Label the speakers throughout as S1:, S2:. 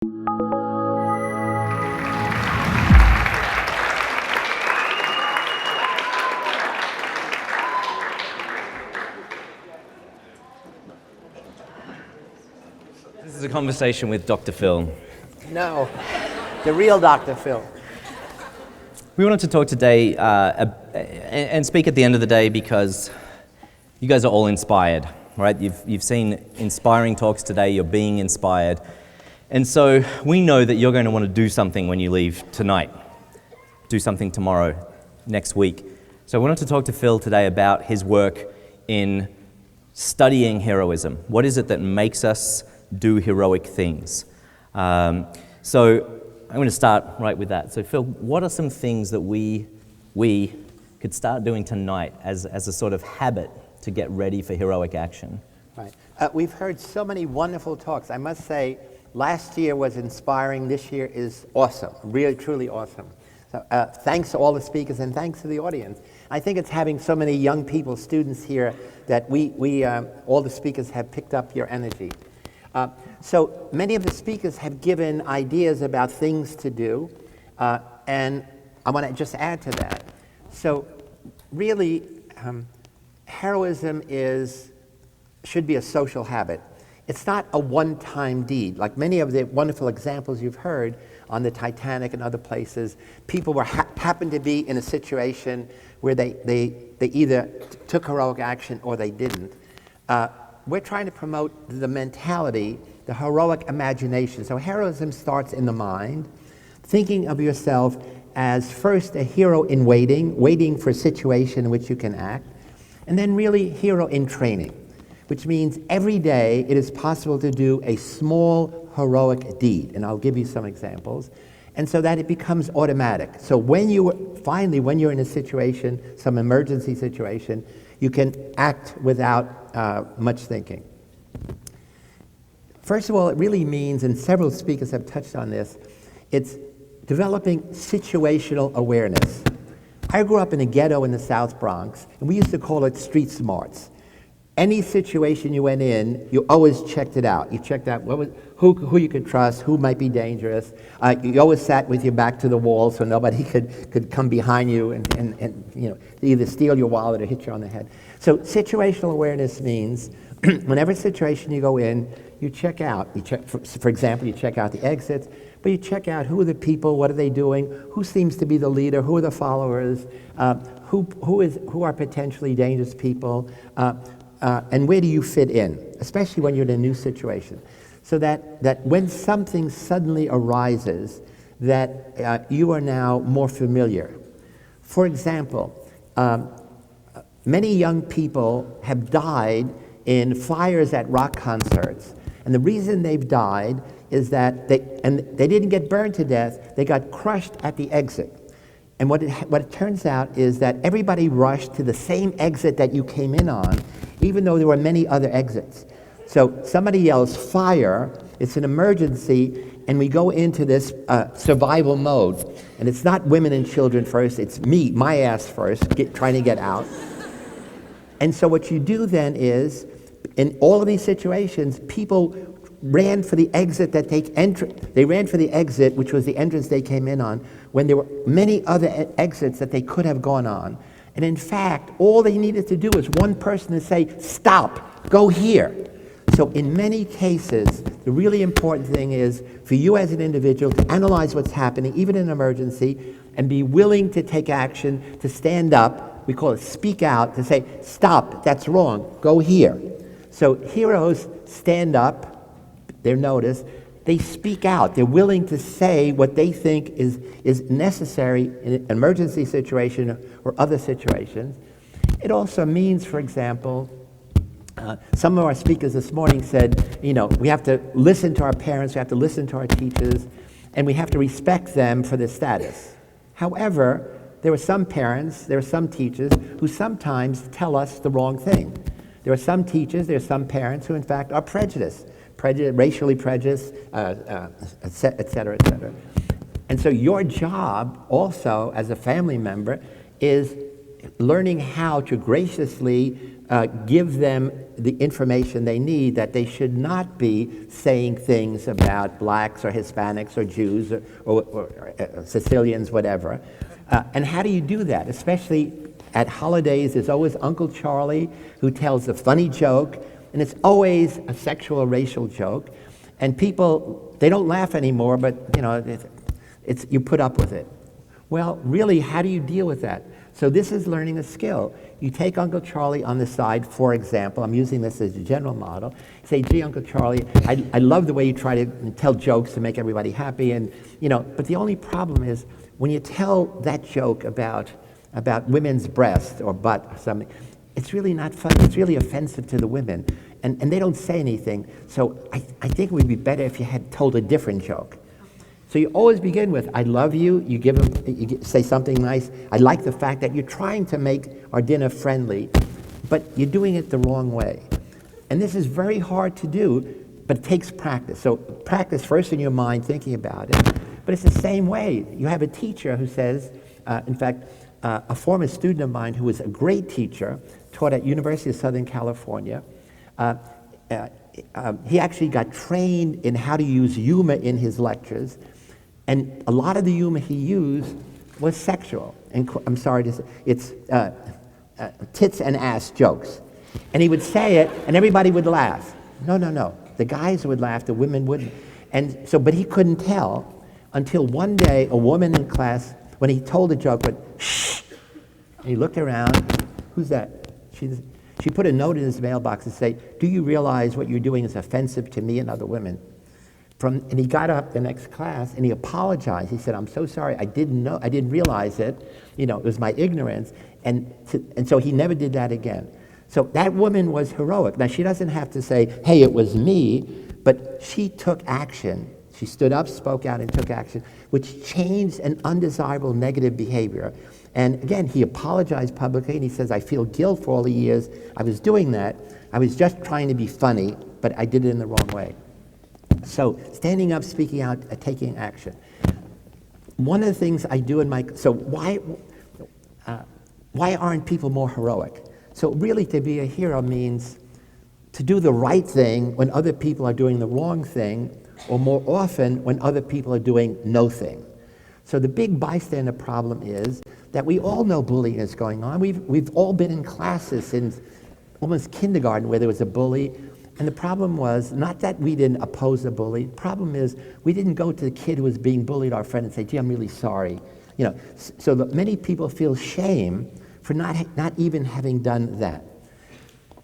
S1: This is a conversation with Dr. Phil.
S2: No, the real Dr. Phil.
S1: We wanted to talk today and speak at the end of the day because you guys are all inspired, right? You've seen inspiring talks today, you're being inspired. And so we know that you're going to want to do something when you leave tonight, do something tomorrow, next week. So I wanted to talk to Phil today about his work in studying heroism. What is it that makes us do heroic things? So I'm going to start right with that. So Phil, what are some things that we could start doing tonight as a sort of habit to get ready for heroic action?
S2: Right. We've heard so many wonderful talks. I must say, last year was inspiring. This year is awesome, really, truly awesome. So thanks to all the speakers and thanks to the audience. I think it's having so many young people, students here, that all the speakers have picked up your energy. So many of the speakers have given ideas about things to do, and I want to just add to that. So really, heroism should be a social habit. It's not a one-time deed. Like many of the wonderful examples you've heard on the Titanic and other places, people happened to be in a situation where they either took heroic action or they didn't. We're trying to promote the mentality, the heroic imagination. So heroism starts in the mind, thinking of yourself as first a hero in waiting for a situation in which you can act, and then really hero in training, which means every day it is possible to do a small heroic deed, and I'll give you some examples, and so that it becomes automatic. So when you're in a situation, some emergency situation, you can act without much thinking. First of all, it really means, and several speakers have touched on this, it's developing situational awareness. I grew up in a ghetto in the South Bronx, and we used to call it street smarts. Any situation you went in, you always checked it out. You checked out who you could trust, who might be dangerous. You always sat with your back to the wall so nobody could come behind you and either steal your wallet or hit you on the head. So situational awareness means whenever situation you go in, you check out. You check, for example, you check out the exits, but you check out who are the people, what are they doing, who seems to be the leader, who are the followers, who are potentially dangerous people, and where do you fit in, especially when you're in a new situation. So that when something suddenly arises, that you are now more familiar. For example, many young people have died in fires at rock concerts. And the reason they've died is that they didn't get burned to death, they got crushed at the exit. And what it turns out is that everybody rushed to the same exit that you came in on, even though there were many other exits. So somebody yells, fire, it's an emergency, and we go into this survival mode. And it's not women and children first, it's me, my ass first, trying to get out. And so what you do then is, in all of these situations, people ran for the exit they ran for the exit, which was the entrance they came in on, when there were many other exits that they could have gone on. And in fact, all they needed to do was one person to say, stop, go here. So in many cases, the really important thing is for you as an individual to analyze what's happening, even in an emergency, and be willing to take action, to stand up, we call it speak out, to say, stop, that's wrong, go here. So heroes stand up, they're noticed, they speak out, they're willing to say what they think is necessary in an emergency situation or other situations. It also means, for example, some of our speakers this morning said, we have to listen to our parents, we have to listen to our teachers, and we have to respect them for their status. However, there are some parents, there are some teachers who sometimes tell us the wrong thing. There are some teachers, there are some parents who in fact are prejudiced, racially prejudiced, et cetera, et cetera. And so your job also as a family member is learning how to graciously give them the information they need, that they should not be saying things about blacks or Hispanics or Jews or Sicilians, whatever. And how do you do that? Especially at holidays, there's always Uncle Charlie who tells a funny joke, and it's always a sexual or racial joke. And people, they don't laugh anymore, but you put up with it. Well, really, how do you deal with that? So this is learning a skill. You take Uncle Charlie on the side, for example. I'm using this as a general model. Say, gee, Uncle Charlie, I love the way you try to tell jokes to make everybody happy. And but the only problem is when you tell that joke about women's breasts or butt or something, it's really not funny. It's really offensive to the women. And they don't say anything. So I think it would be better if you had told a different joke. So you always begin with, I love you. You say something nice. I like the fact that you're trying to make our dinner friendly, but you're doing it the wrong way. And this is very hard to do, but it takes practice. So practice first in your mind, thinking about it. But it's the same way. You have a teacher who says, in fact, a former student of mine who was a great teacher, taught at University of Southern California. He actually got trained in how to use humor in his lectures. And a lot of the humor he used was sexual. And I'm sorry to say, it's tits and ass jokes. And he would say it, and everybody would laugh. No. The guys would laugh, the women wouldn't. And so, but he couldn't tell until one day a woman in class, when he told a joke, went, shh. And he looked around. Who's that? She put a note in his mailbox and say, do you realize what you're doing is offensive to me and other women? And he got up the next class and he apologized. He said, I'm so sorry, I didn't realize it. It was my ignorance. And so he never did that again. So that woman was heroic. Now she doesn't have to say, hey, it was me, but she took action. She stood up, spoke out, and took action, which changed an undesirable negative behavior. And again, he apologized publicly, and he says, I feel guilt for all the years I was doing that. I was just trying to be funny, but I did it in the wrong way. So standing up, speaking out, taking action. One of the things I do in my... So why aren't people more heroic? So really to be a hero means to do the right thing when other people are doing the wrong thing, or more often when other people are doing no thing. So the big bystander problem is that we all know bullying is going on. We've all been in classes since almost kindergarten where there was a bully. And the problem was not that we didn't oppose the bully. The problem is we didn't go to the kid who was being bullied, our friend, and say, gee, I'm really sorry. So that many people feel shame for not even having done that.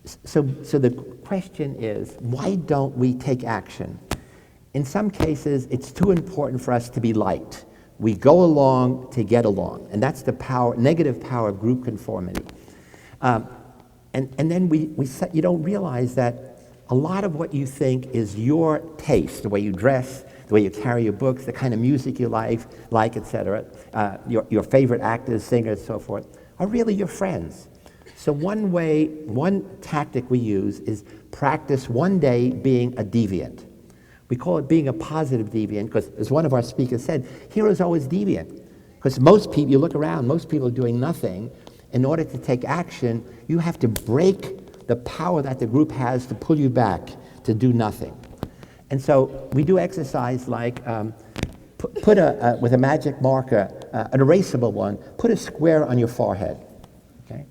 S2: So the question is, why don't we take action? In some cases, it's too important for us to be liked. We go along to get along, and that's the negative power of group conformity. And then you don't realize that a lot of what you think is your taste, the way you dress, the way you carry your books, the kind of music you like, etc., your favorite actors, singers, so forth, are really your friends. So one tactic we use is practice one day being a deviant. We call it being a positive deviant because, as one of our speakers said, heroes are always deviant. Because most people, you look around, most people are doing nothing. In order to take action, you have to break the power that the group has to pull you back to do nothing. And so we do exercise like with a magic marker, an erasable one, put a square on your forehead. Okay?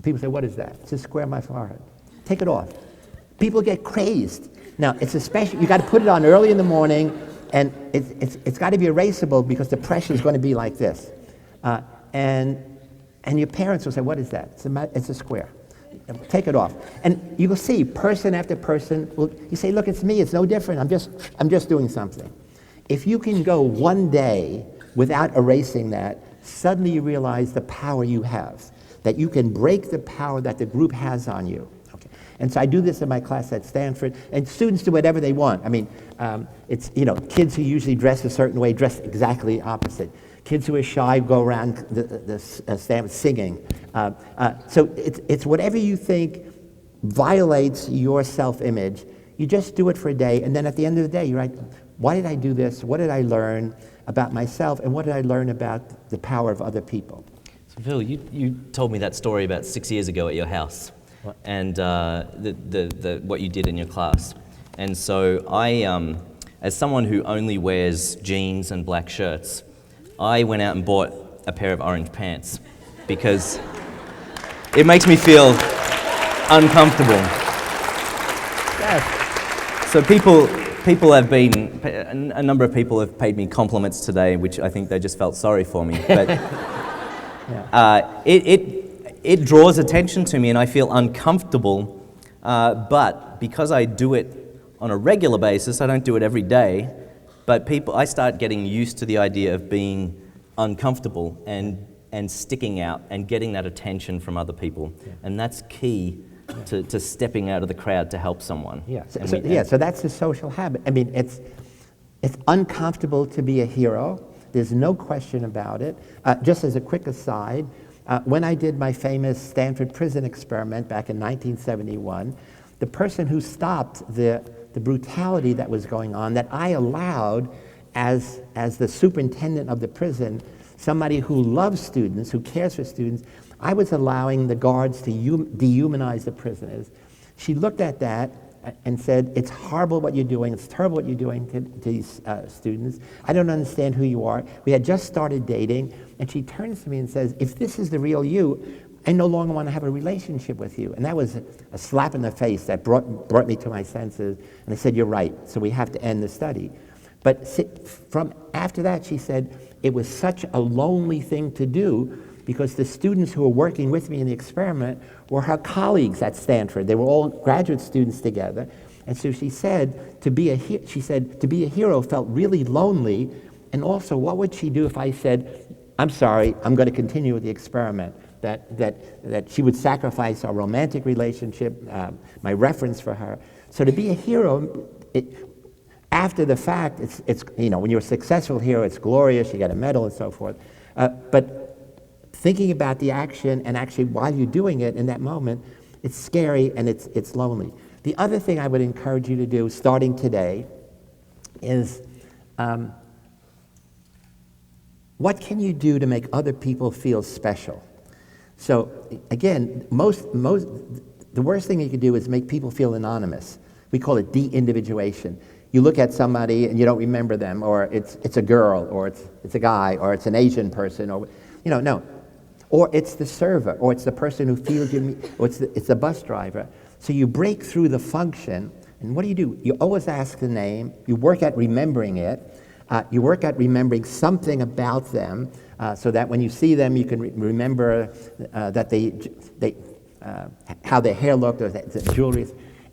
S2: People say, what is that? It's a square on my forehead. Take it off. People get crazed. Now, it's especially, you got to put it on early in the morning, and it's got to be erasable because the pressure is going to be like this. And your parents will say, what is that? It's a square. Take it off. And you will see person after person, you say, look, it's me, it's no different, I'm just doing something. If you can go one day without erasing that, suddenly you realize the power you have, that you can break the power that the group has on you. Okay. And so I do this in my class at Stanford, and students do whatever they want. I mean, it's, kids who usually dress a certain way dress exactly opposite. Kids who are shy go around the stand singing. So it's whatever you think violates your self-image. You just do it for a day, and then at the end of the day, you're like, why did I do this? What did I learn about myself, and what did I learn about the power of other people?
S1: So Phil, you told me that story about 6 years ago at your house,
S2: What?
S1: and what you did in your class. And so I, as someone who only wears jeans and black shirts, I went out and bought a pair of orange pants because it makes me feel uncomfortable.
S2: Yes.
S1: So people have been, a number of people have paid me compliments today, which I think they just felt sorry for me. But
S2: Yeah.
S1: it draws attention to me, and I feel uncomfortable. But because I do it on a regular basis, I don't do it every day. But I start getting used to the idea of being uncomfortable and sticking out and getting that attention from other people, and that's key to stepping out of the crowd to help someone.
S2: Yeah. So that's a social habit. I mean, it's uncomfortable to be a hero. There's no question about it. Just as a quick aside, when I did my famous Stanford prison experiment back in 1971, the person who stopped the brutality that was going on, that I allowed as the superintendent of the prison, somebody who loves students, who cares for students, I was allowing the guards to dehumanize the prisoners. She looked at that and said, "It's horrible what you're doing. It's terrible what you're doing to these students. I don't understand who you are." We had just started dating, and she turns to me and says, "If this is the real you, I no longer want to have a relationship with you." And that was a slap in the face that brought me to my senses. And I said, "You're right, so we have to end the study." But from after that, she said, it was such a lonely thing to do because the students who were working with me in the experiment were her colleagues at Stanford. They were all graduate students together. And so she said, to be a hero felt really lonely. And also, what would she do if I said, "I'm sorry, I'm going to continue with the experiment"? That she would sacrifice our romantic relationship, my reference for her. So to be a hero, after the fact, it's when you're a successful hero, it's glorious, you get a medal and so forth. But thinking about the action and actually while you're doing it in that moment, it's scary and it's lonely. The other thing I would encourage you to do, starting today, is what can you do to make other people feel special? So again, the worst thing you can do is make people feel anonymous. We call it de-individuation. You look at somebody and you don't remember them, or it's a girl, or it's a guy, or it's an Asian person, or no. Or it's the server, or it's the person who feels you, or it's the bus driver. So you break through the function, and what do? You always ask the name, you work at remembering it, you work at remembering something about them, so that when you see them, you can remember that how their hair looked, or the jewelry.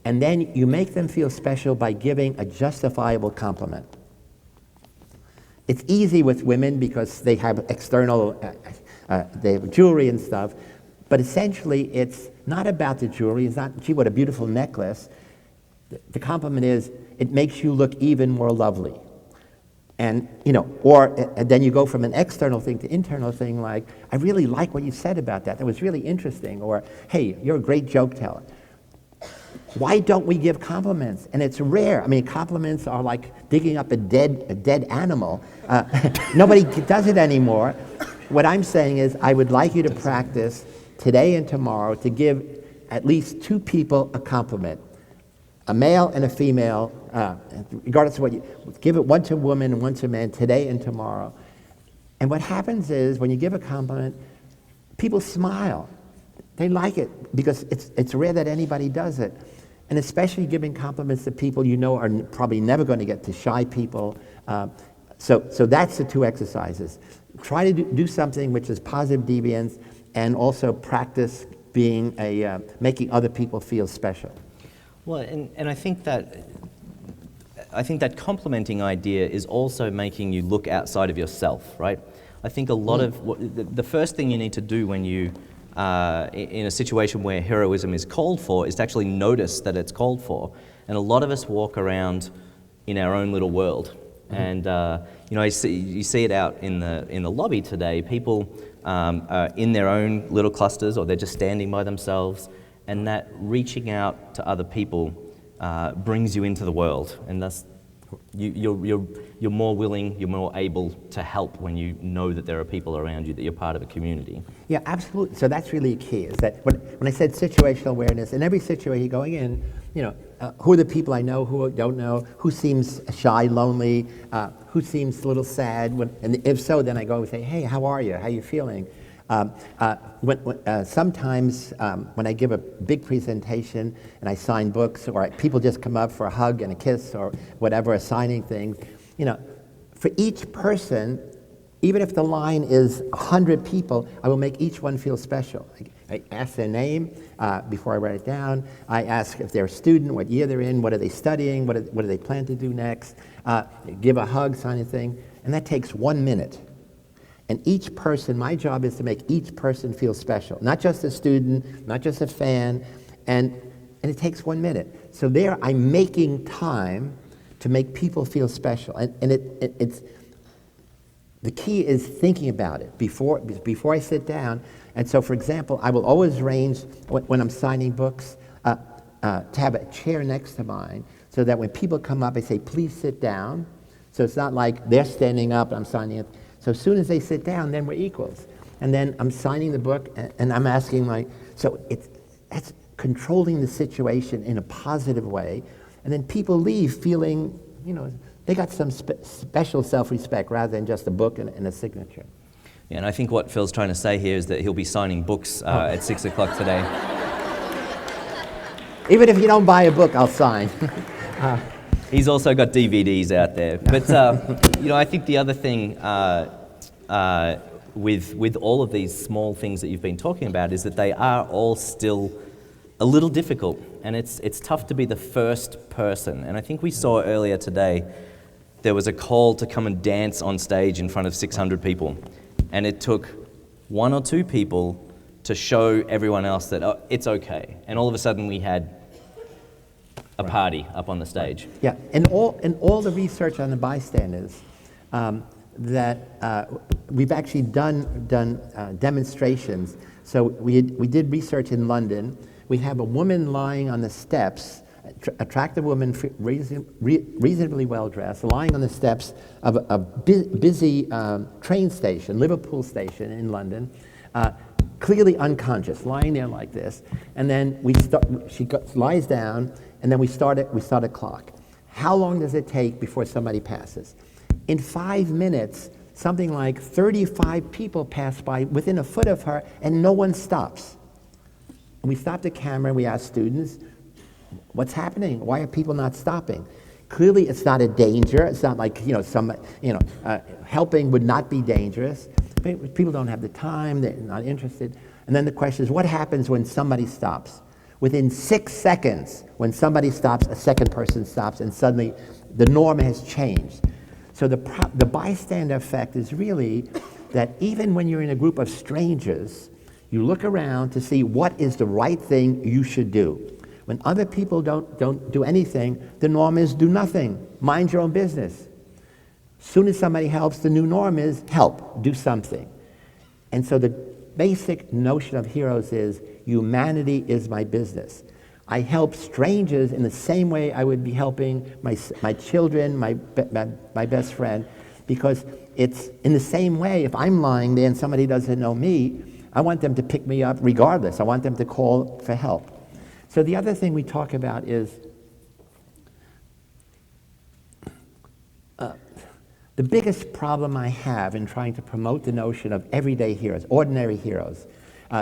S2: And then you make them feel special by giving a justifiable compliment. It's easy with women because they have external, they have jewelry and stuff, but essentially it's not about the jewelry. It's not, "Gee, what a beautiful necklace." The compliment is, "It makes you look even more lovely." And then you go from an external thing to internal thing, like, "I really like what you said about that. That was really interesting." Or, "Hey, you're a great joke teller." Why don't we give compliments? And it's rare. I mean, compliments are like digging up a dead animal. Nobody does it anymore. What I'm saying is, I would like you to practice today and tomorrow to give at least 2 people a compliment, a male and a female, regardless of what you give it, one to a woman and one to a man, today and tomorrow. And what happens is, when you give a compliment, people smile. They like it because it's rare that anybody does it. And especially giving compliments to people you know are probably never going to get, to shy people. So that's the 2 exercises. Try to do something which is positive deviance, and also practice being making other people feel special.
S1: Well, and I think that complimenting idea is also making you look outside of yourself, right? I think a lot of the first thing you need to do when you in a situation where heroism is called for is to actually notice that it's called for. And a lot of us walk around in our own little world. And you see it out in the lobby today. People are in their own little clusters, or they're just standing by themselves. And that reaching out to other people brings you into the world. And thus, you're you're more willing, you're more able to help when you know that there are people around you, that you're part of a community.
S2: Yeah, absolutely. So that's really key, is that when I said situational awareness, in every situation going in, who are the people I know, who I don't know, who seems shy, lonely, who seems a little sad, and if so, then I go and say, hey, how are you? How are you feeling? Sometimes when I give a big presentation and I sign books, or people just come up for a hug and a kiss or whatever, a signing thing, for each person, even if the line is 100 people, I will make each one feel special. I ask their name before I write it down. I ask if they're a student, what year they're in, what are they studying, what do they plan to do next, give a hug, sign a thing, and that takes 1 minute. And each person, my job is to make each person feel special, not just a student, not just a fan, and it takes 1 minute. So there I'm making time to make people feel special, and it's the key is thinking about it before I sit down. And so, for example, I will always arrange when I'm signing books to have a chair next to mine, so that when people come up, I say, please sit down. So it's not like they're standing up and I'm signing it. So as soon as they sit down, then we're equals. And then I'm signing the book, and I'm asking that's controlling the situation in a positive way. And then people leave feeling, they got some special self-respect rather than just a book and a signature.
S1: Yeah, and I think what Phil's trying to say here is that he'll be signing books at 6 o'clock today.
S2: Even if you don't buy a book, I'll sign.
S1: He's also got DVDs out there. But, I think the other thing with all of these small things that you've been talking about is that they are all still a little difficult. And it's tough to be the first person. And I think we saw earlier today, there was a call to come and dance on stage in front of 600 people. And it took 1 or 2 people to show everyone else that it's okay. And all of a sudden we had a party up on the stage.
S2: Yeah, and all the research on the bystanders that we've actually done demonstrations. So we did research in London. We have a woman lying on the steps, attractive woman, reasonably well dressed, lying on the steps of a busy train station, Liverpool station in London, clearly unconscious, lying there like this. And then she lies down, and then we start a clock. How long does it take before somebody passes? In 5 minutes, something like 35 people pass by within a foot of her, and no one stops. And we stop the camera, and we ask students, what's happening? Why are people not stopping? Clearly, it's not a danger. It's not like, helping would not be dangerous. People don't have the time, they're not interested. And then the question is, what happens when somebody stops? Within 6 seconds, when somebody stops, a second person stops, and suddenly the norm has changed. So the bystander effect is really that even when you're in a group of strangers, you look around to see what is the right thing you should do. When other people don't do anything, the norm is do nothing, mind your own business. As soon as somebody helps, the new norm is help, do something. And so the basic notion of heroes is humanity is my business. I help strangers in the same way I would be helping my children, my best friend, because it's in the same way. If I'm lying there and somebody doesn't know me, I want them to pick me up regardless. I want them to call for help. So the other thing we talk about is the biggest problem I have in trying to promote the notion of everyday heroes, ordinary heroes,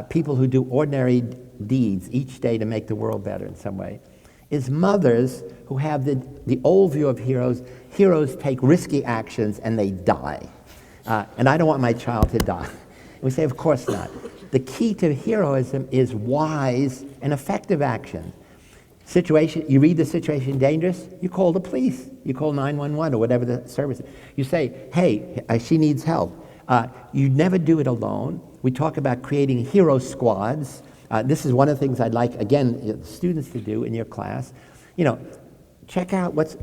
S2: people who do ordinary deeds each day to make the world better in some way, is mothers who have the old view of heroes. Heroes take risky actions and they die. And I don't want my child to die. And we say, of course not. The key to heroism is wise and effective action. You read the situation dangerous, you call the police. You call 911 or whatever the service is. You say, hey, she needs help. You never do it alone. We talk about creating hero squads. This is one of the things I'd like, again, students to do in your class. Check out what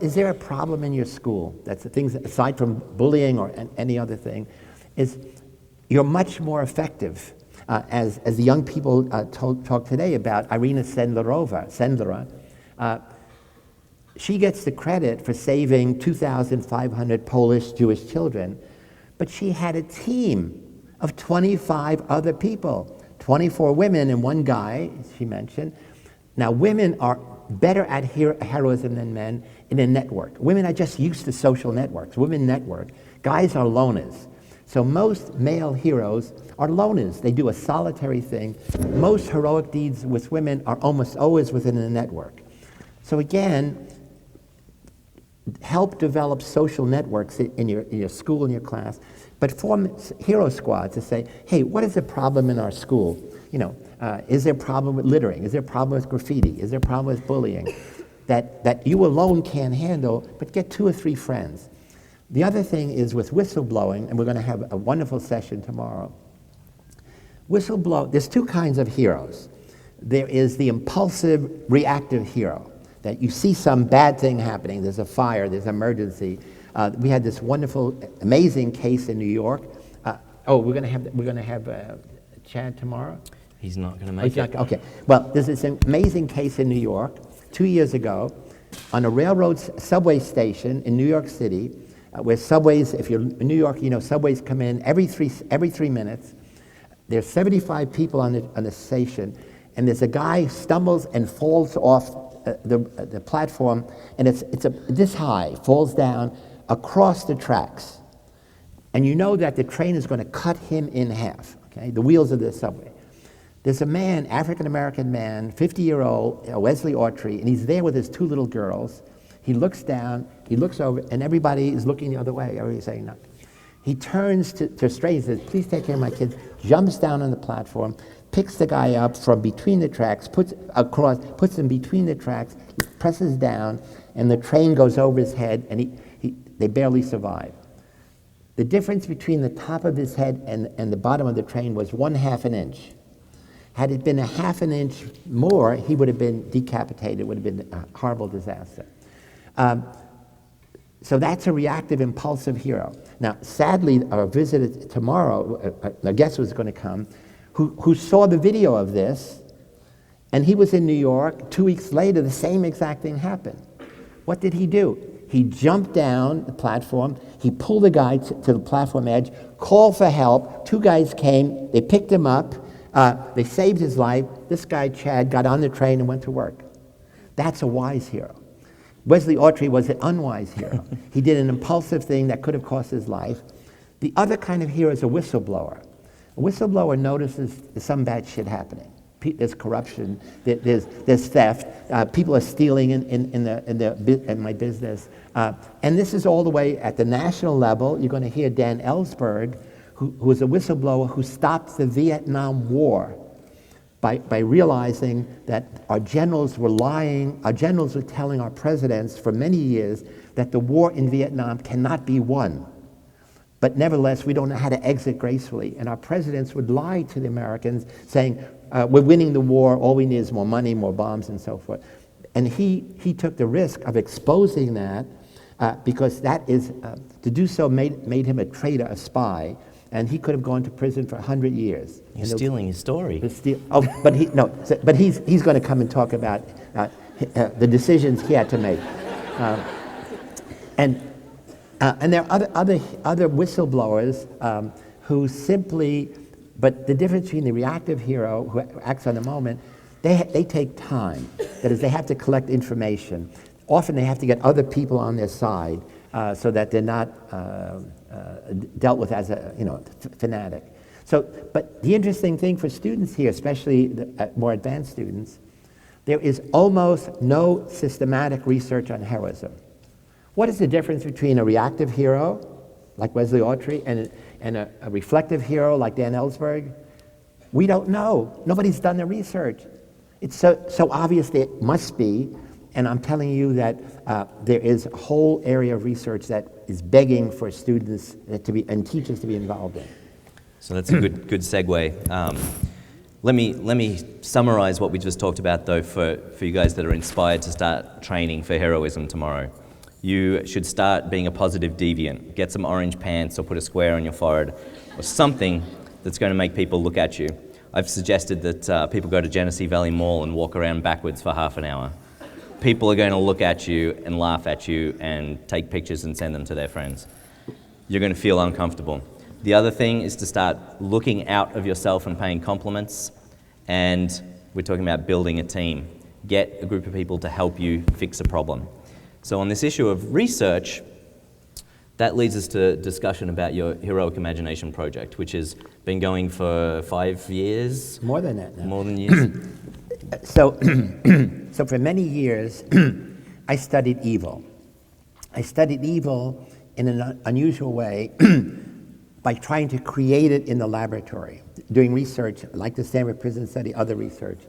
S2: is there a problem in your school? That's the things, aside from bullying or any other thing, is you're much more effective. As the young people talk today about Irina Sendlerova, She gets the credit for saving 2,500 Polish Jewish children, but she had a team of 25 other people, 24 women and one guy, she mentioned. Now, women are better at heroism than men in a network. Women are just used to social networks. Women network. Guys are loners. So most male heroes are loners. They do a solitary thing. Most heroic deeds with women are almost always within a network. So again, help develop social networks in your school, in your class, but form hero squads to say, hey, what is the problem in our school? Is there a problem with littering? Is there a problem with graffiti? Is there a problem with bullying that you alone can't handle, but get 2 or 3 friends? The other thing is with whistleblowing, and we're going to have a wonderful session tomorrow. There's 2 kinds of heroes. There is the impulsive, reactive hero, that you see some bad thing happening, there's a fire, there's an emergency. We had this wonderful, amazing case in New York. We're going to have Chad tomorrow?
S1: He's not going to make it.
S2: Okay. Well, there's this amazing case in New York 2 years ago on a railroad subway station in New York City, where subways, if you're in New York, subways come in every 3 minutes. There's 75 people on the station, and there's a guy stumbles and falls off the platform, and it's this high, falls down across the tracks. And you know that the train is going to cut him in half, okay? The wheels of the subway. There's a man, African-American man, 50-year-old, Wesley Autry, and he's there with his 2 little girls. He looks down, he looks over, and everybody is looking the other way. Everybody's saying no. He turns to strangers, says, please take care of my kids, jumps down on the platform, picks the guy up from between the tracks, puts him between the tracks, presses down, and the train goes over his head, and they barely survive. The difference between the top of his head and the bottom of the train was 1/2 an inch. Had it been 1/2 an inch more, he would have been decapitated. It would have been a horrible disaster. So that's a reactive, impulsive hero. Now, sadly, our visitor tomorrow, a guest was going to come, who saw the video of this, and he was in New York. 2 weeks later, the same exact thing happened. What did he do? He jumped down the platform, he pulled the guy to the platform edge, called for help. 2 guys came, they picked him up, they saved his life. This guy, Chad, got on the train and went to work. That's a wise hero. Wesley Autry was an unwise hero. He did an impulsive thing that could have cost his life. The other kind of hero is a whistleblower. A whistleblower notices some bad shit happening. There's corruption, there's theft, people are stealing in my business. And this is all the way at the national level. You're going to hear Dan Ellsberg, who was a whistleblower who stopped the Vietnam War by realizing that our generals were lying. Our generals were telling our presidents for many years that the war in Vietnam cannot be won. But nevertheless, we don't know how to exit gracefully. And our presidents would lie to the Americans, saying, we're winning the war, all we need is more money, more bombs, and so forth. And he took the risk of exposing that because that is, to do so made him a traitor, a spy, and he could have gone to prison for 100 years.
S1: You're stealing his story.
S2: But he's going to come and talk about the decisions he had to make. And there are other whistleblowers who simply, but the difference between the reactive hero who acts on the moment, they take time. That is, they have to collect information. Often they have to get other people on their side so that they're not dealt with as a fanatic. So, but the interesting thing for students here, especially the more advanced students, there is almost no systematic research on heroism. What is the difference between a reactive hero, like Wesley Autry, and a reflective hero like Dan Ellsberg? We don't know. Nobody's done the research. It's so obvious that it must be, and I'm telling you that there is a whole area of research that is begging for students and teachers to be involved in.
S1: So that's a good segue. Let me summarize what we just talked about, though, for you guys that are inspired to start training for heroism tomorrow. You should start being a positive deviant. Get some orange pants or put a square on your forehead or something that's going to make people look at you. I've suggested that people go to Genesee Valley Mall and walk around backwards for half an hour. people are going to look at you and laugh at you and take pictures and send them to their friends. You're going to feel uncomfortable. The other thing is to start looking out of yourself and paying compliments. And we're talking about building a team. Get a group of people to help you fix a problem. So on this issue of research, that leads us to discussion about your Heroic Imagination project, which has been going for 5 years.
S2: More than that now.
S1: More than years.
S2: So, so for many years, I studied evil. I studied evil in an unusual way by trying to create it in the laboratory, doing research like the Stanford Prison Study, other research.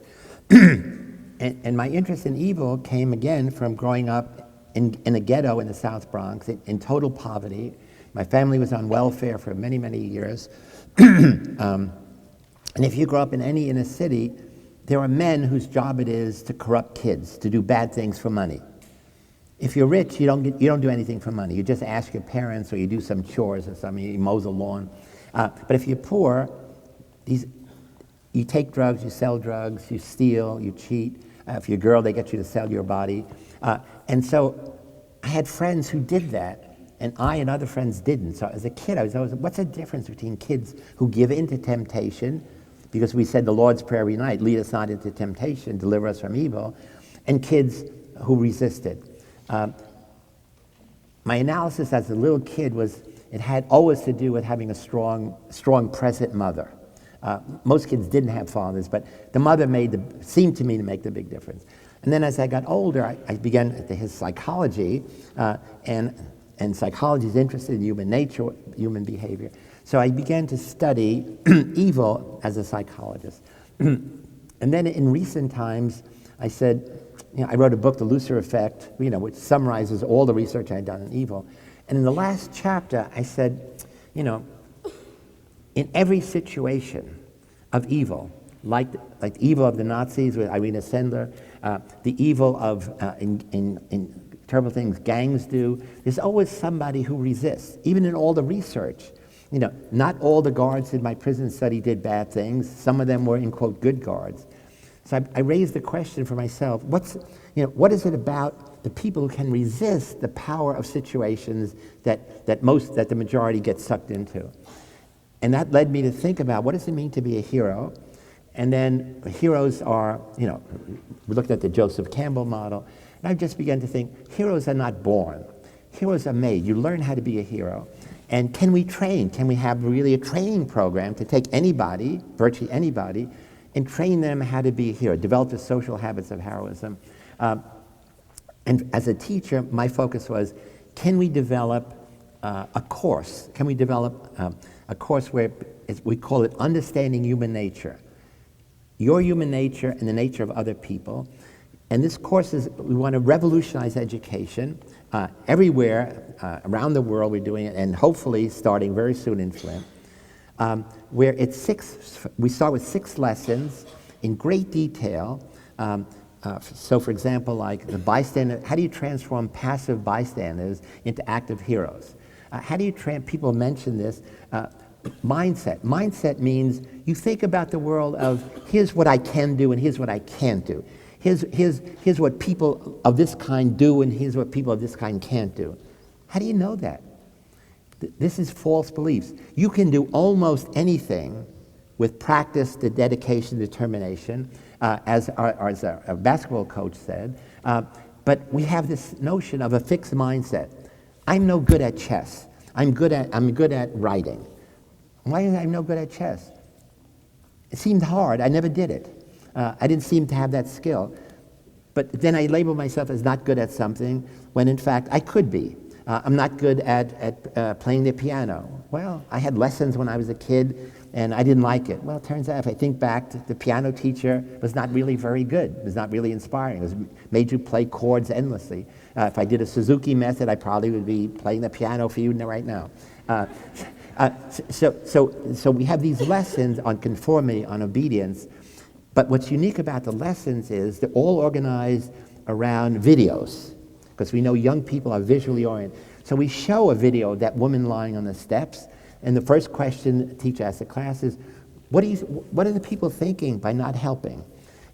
S2: And my interest in evil came again from growing up in a ghetto in the South Bronx, in total poverty. My family was on welfare for many, many years. And if you grow up in any inner city, there are men whose job it is to corrupt kids, to do bad things for money. If you're rich, you don't do anything for money. You just ask your parents, or you do some chores or something, you mow the lawn. But if you're poor, you take drugs, you sell drugs, you steal, you cheat. If you're a girl, they get you to sell your body. And so I had friends who did that, and I and other friends didn't. So as a kid, I was always, what's the difference between kids who give in to temptation, because we said the Lord's Prayer every night, lead us not into temptation, deliver us from evil, and kids who resisted. My analysis as a little kid was, it had always to do with having a strong present mother. Most kids didn't have fathers, but the mother seemed to me to make the big difference. And then as I got older, I began to his psychology, and psychology is interested in human nature, human behavior. So I began to study evil as a psychologist. And then in recent times, I said, I wrote a book, The Lucifer Effect, which summarizes all the research I'd done on evil. And in the last chapter, I said, in every situation of evil, like the evil of the Nazis with Irina Sendler, the evil of, in terrible things gangs do, there's always somebody who resists. Even in all the research, not all the guards in my prison study did bad things. Some of them were, in quote, good guards. So I raised the question for myself, what is it about the people who can resist the power of situations that the majority gets sucked into? And that led me to think about, what does it mean to be a hero? And then heroes are, we looked at the Joseph Campbell model, and I just began to think, heroes are not born. Heroes are made. You learn how to be a hero. And can we train? Can we have really a training program to take anybody, virtually anybody, and train them how to be a hero, develop the social habits of heroism? And as a teacher, my focus was, can we develop a course? Can we develop a course where we call it Understanding Human Nature? Your human nature and the nature of other people. And this course we want to revolutionize education everywhere around the world. We're doing it, and hopefully starting very soon in Flint, where we start with 6 lessons in great detail. So for example, like the bystander, how do you transform passive bystanders into active heroes? How do you people mention this, mindset. Mindset means you think about the world of, here's what I can do and here's what I can't do. Here's what people of this kind do and here's what people of this kind can't do. How do you know that? This is false beliefs. You can do almost anything with practice, the dedication, determination, as our basketball coach said. But we have this notion of a fixed mindset. I'm no good at chess. I'm good at writing. Why am I no good at chess? It seemed hard. I never did it. I didn't seem to have that skill. But then I labeled myself as not good at something when in fact I could be. I'm not good at playing the piano. Well, I had lessons when I was a kid and I didn't like it. Well, it turns out if I think back, the piano teacher was not really very good. It was not really inspiring. It made you play chords endlessly. If I did a Suzuki method, I probably would be playing the piano for you right now. So we have these lessons on conformity, on obedience, but what's unique about the lessons is they're all organized around videos, because we know young people are visually oriented. So we show a video of that woman lying on the steps, and the first question the teacher asks the class is, what are the people thinking by not helping?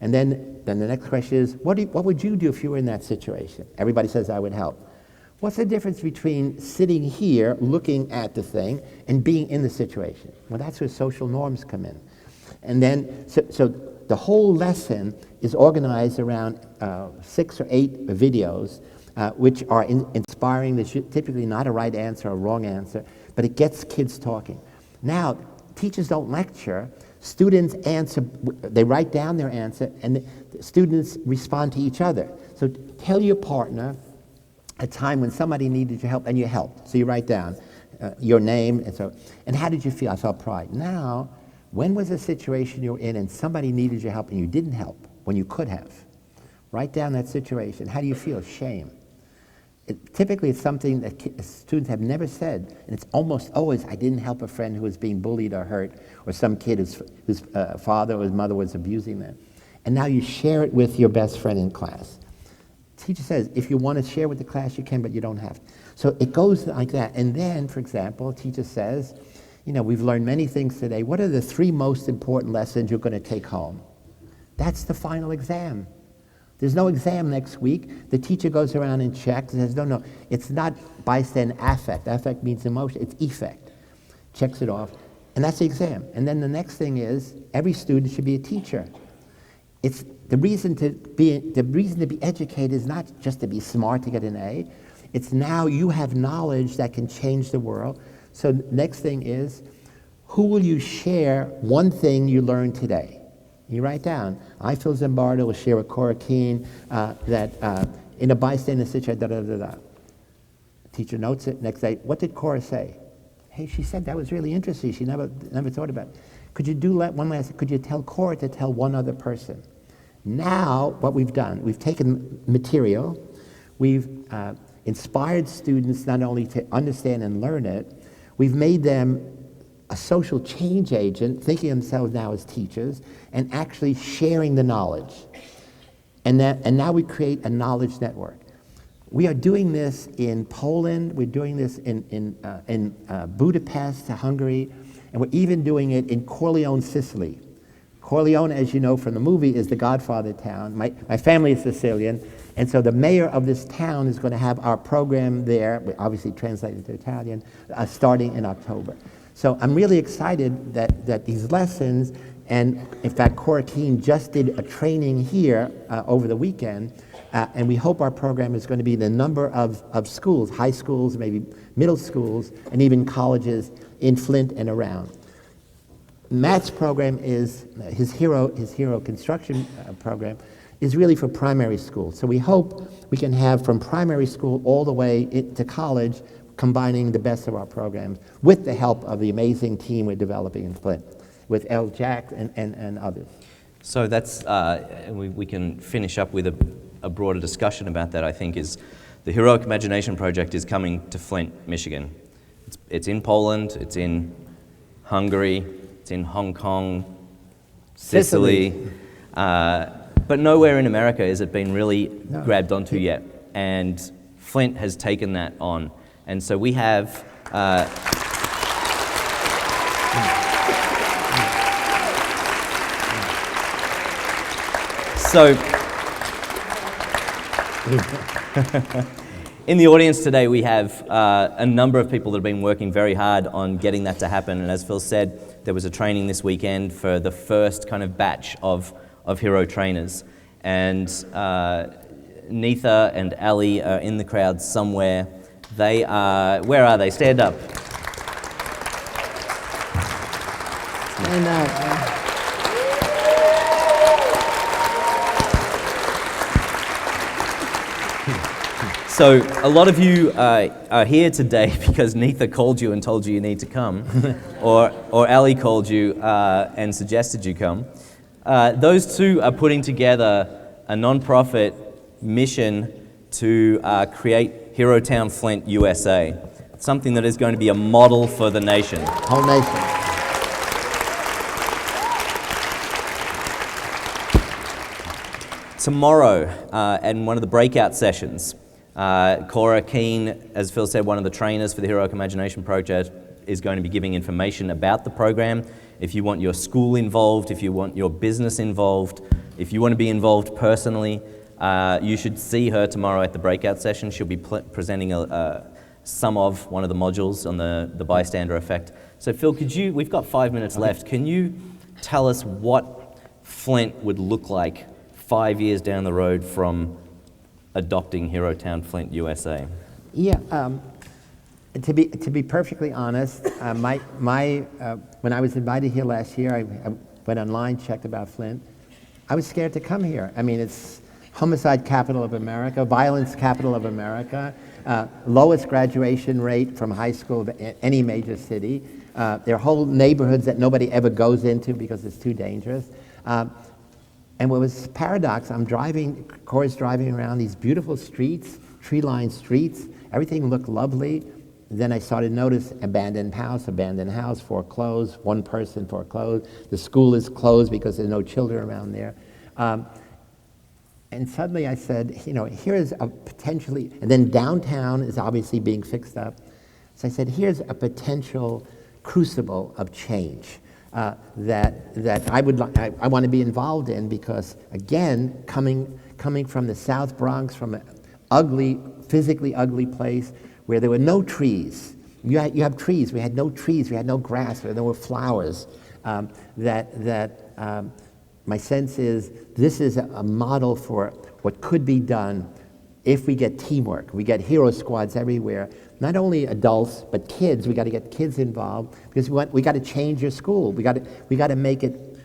S2: And then the next question is, what would you do if you were in that situation? Everybody says, I would help. What's the difference between sitting here looking at the thing and being in the situation? Well, that's where social norms come in. And then, so the whole lesson is organized around 6 or 8 videos, which are inspiring. There's typically not a right answer or a wrong answer, but it gets kids talking. Now, teachers don't lecture. Students answer, they write down their answer, and the students respond to each other. So tell your partner a time when somebody needed your help, and you helped. So you write down your name, and how did you feel? I felt pride. Now, when was a situation you were in and somebody needed your help and you didn't help when you could have? Write down that situation. How do you feel? Shame. Typically, it's something that students have never said, and it's almost always, I didn't help a friend who was being bullied or hurt, or some kid whose father or his mother was abusing them. And now you share it with your best friend in class. Teacher says, if you want to share with the class, you can, but you don't have to. So it goes like that. And then, for example, teacher says, we've learned many things today. What are the 3 most important lessons you're going to take home? That's the final exam. There's no exam next week. The teacher goes around and checks and says, no, it's not bystander affect. Affect means emotion. It's effect. Checks it off. And that's the exam. And then the next thing is, every student should be a teacher. It's the reason to be educated is not just to be smart to get an A. It's now you have knowledge that can change the world. So next thing is, who will you share one thing you learned today? You write down, I, Phil Zimbardo, will share with Cora Keene that in a bystander situation, da-da-da-da. Teacher notes it. Next day, what did Cora say? Hey, she said that was really interesting. She never thought about it. Could you do one last, could you tell Cora to tell one other person? Now, what we've done, we've taken material, we've inspired students not only to understand and learn it, we've made them a social change agent, thinking of themselves now as teachers, and actually sharing the knowledge. And now we create a knowledge network. We are doing this in Poland, we're doing this in Budapest, Hungary, and we're even doing it in Corleone, Sicily. Corleone, as you know from the movie, is the Godfather town. My family is Sicilian, and so the mayor of this town is going to have our program there, obviously translated to Italian, starting in October. So I'm really excited that these lessons, and in fact, Cora Keene just did a training here over the weekend, and we hope our program is going to be in a number of schools, high schools, maybe middle schools, and even colleges in Flint and around. Matt's program is, his hero construction program, is really for primary school. So we hope we can have from primary school all the way to college, combining the best of our programs with the help of the amazing team we're developing in Flint, with L. Jack and others.
S1: So that's, we can finish up with a broader discussion about that, I think, is the Heroic Imagination Project is coming to Flint, Michigan. It's in Poland, it's in Hungary, it's in Hong Kong, Sicily. But nowhere in America has it been really grabbed onto yet. And Flint has taken that on. And so we have in the audience today, we have a number of people that have been working very hard on getting that to happen. And as Phil said, there was a training this weekend for the first kind of batch of hero trainers. And Neetha and Ali are in the crowd somewhere. They are, where are they? Stand up.
S2: Stand up.
S1: So a lot of you are here today because Neetha called you and told you need to come, or Ali called you and suggested you come. Those two are putting together a non-profit mission to create Hero Town Flint, USA. Something that is going to be a model for the nation.
S2: Whole nation.
S1: Tomorrow, in one of the breakout sessions, Cora Keene, as Phil said, one of the trainers for the Heroic Imagination Project, is going to be giving information about the program. If you want your school involved, if you want your business involved, If you want to be involved personally, you should see her tomorrow at the breakout session. She'll be presenting some of one of the modules on the bystander effect. So Phil, we've got 5 minutes left. Can you tell us what Flint would look like 5 years down the road from adopting Hero Town Flint, USA?
S2: Yeah, to be perfectly honest, when I was invited here last year, I went online, checked about Flint. I was scared to come here. I mean, it's homicide capital of America, violence capital of America, lowest graduation rate from high school of any major city. There are whole neighborhoods that nobody ever goes into because it's too dangerous. And what was paradox, Cora's driving around these beautiful streets, tree-lined streets. Everything looked lovely. Then I started to notice abandoned house, foreclosed, one person foreclosed. The school is closed because there's no children around there. And suddenly I said, here's a potentially, and then downtown is obviously being fixed up. So I said, here's a potential crucible of change that I want to be involved in, because again, coming from the South Bronx, from an ugly, physically ugly place where there were no trees. You have trees. We had no trees. We had no grass. There were flowers. My sense is this is a model for what could be done if we get teamwork. We get hero squads everywhere. Not only adults, but kids. We got to get kids involved, because we got to change your school. We got to make it.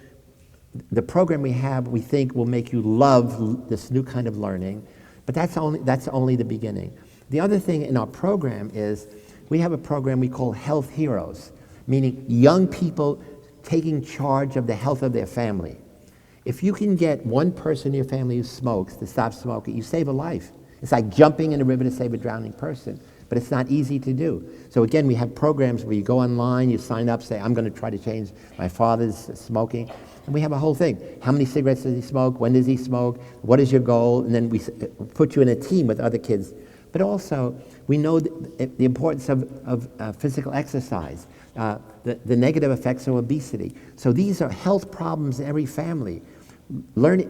S2: The program we have, we think, will make you love this new kind of learning, but that's only the beginning. The other thing in our program is we have a program we call Health Heroes, meaning young people taking charge of the health of their family. If you can get one person in your family who smokes to stop smoking, you save a life. It's like jumping in a river to save a drowning person, but it's not easy to do. So again, we have programs where you go online, you sign up, say, I'm going to try to change my father's smoking, and we have a whole thing. How many cigarettes does he smoke? When does he smoke? What is your goal? And then we put you in a team with other kids. But also, we know the importance of physical exercise, the negative effects of obesity. So these are health problems in every family.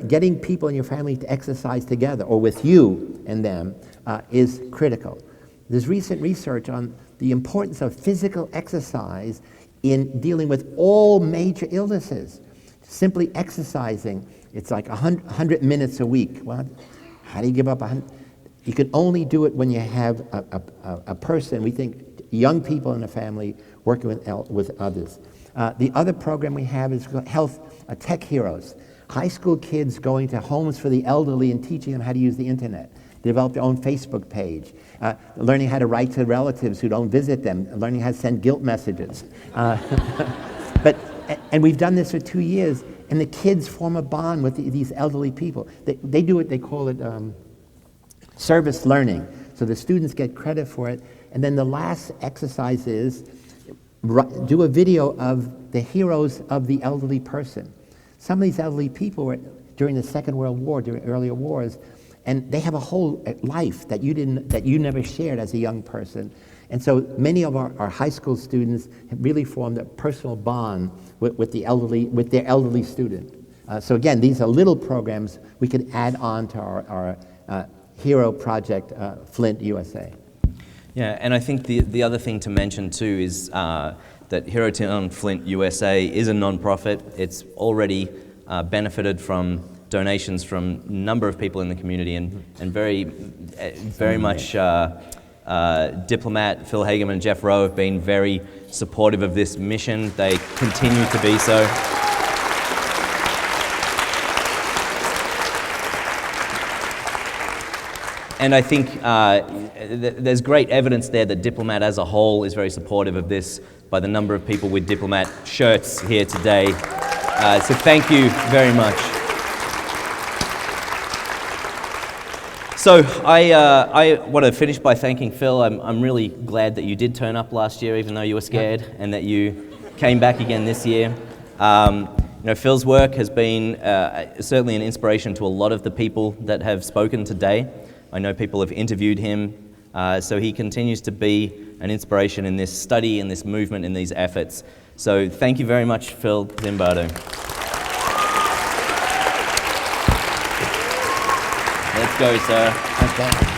S2: Getting people in your family to exercise together, or with you and them, is critical. There's recent research on the importance of physical exercise in dealing with all major illnesses. Simply exercising, it's like 100 minutes a week. Well, how do you give up 100? You can only do it when you have a person, we think young people in a family, working with others. The other program we have is Health Tech Heroes. High school kids going to homes for the elderly and teaching them how to use the internet. Develop their own Facebook page. Learning how to write to relatives who don't visit them. Learning how to send guilt messages. And we've done this for 2 years, and the kids form a bond with these elderly people. They do it, they call it service learning. So the students get credit for it. And then the last exercise is do a video of the heroes of the elderly person. Some of these elderly people were during the Second World War, during earlier wars, and they have a whole life that you never shared as a young person. And so many of our high school students have really formed a personal bond with their elderly student. So again, these are little programs we could add on to our Hero Project, Flint, USA.
S1: Yeah, and I think the other thing to mention too is that Hero Town Flint, USA is a non-profit. It's already benefited from donations from a number of people in the community, and very much Diplomat, Phil Hageman and Jeff Rowe have been very supportive of this mission. They continue to be so. And I think there's great evidence there that Diplomat as a whole is very supportive of this by the number of people with Diplomat shirts here today. So thank you very much. So I want to finish by thanking Phil. I'm really glad that you did turn up last year, even though you were scared, and that you came back again this year. Phil's work has been certainly an inspiration to a lot of the people that have spoken today. I know people have interviewed him, so he continues to be an inspiration in this study, in this movement, in these efforts. So thank you very much, Phil Zimbardo. Let's go, sir.
S2: Okay.